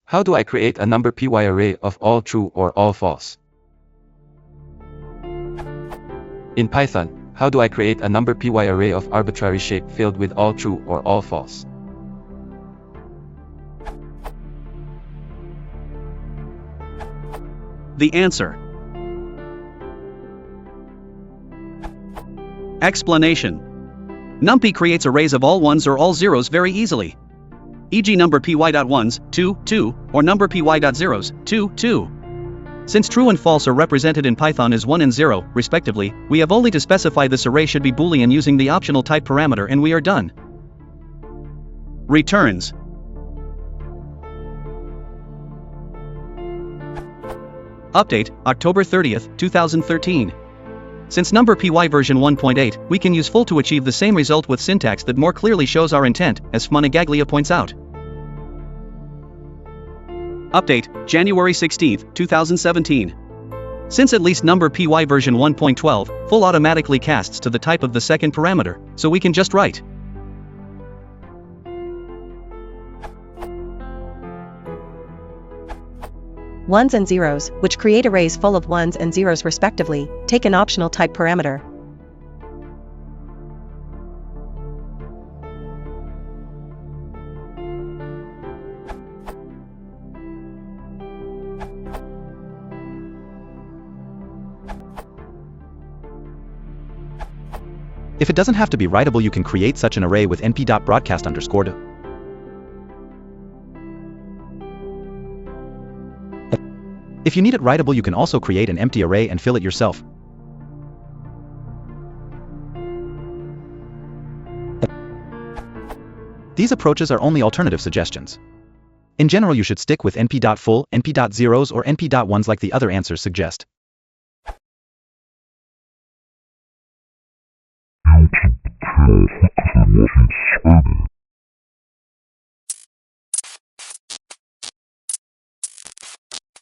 How do I create a numpy array of all true or all false? In Python, how do I create a numpy array of arbitrary shape filled with all true or all false? The answer. Explanation. NumPy creates arrays of all ones or all zeros very easily. E.g. number py.ones, 2, 2, or number py.zeros, 2, 2. Since true and false are represented in Python as 1 and 0, respectively, we have only to specify this array should be boolean using the optional type parameter and we are done. Returns. Update, October 30th, 2013. Since numpy version 1.8, we can use full to achieve the same result with syntax that more clearly shows our intent, as Fmanagaglia points out. Update, January 16th, 2017. Since at least numpy version 1.12, full automatically casts to the type of the second parameter, so we can just write ones and zeros, which create arrays full of ones and zeros respectively, take an optional type parameter. If it doesn't have to be writable, you can create such an array with np.broadcast_. If you need it writable, you can also create an empty array and fill it yourself. These approaches are only alternative suggestions. In general, you should stick with np.full, np.zeros, or np.ones like the other answers suggest. How to test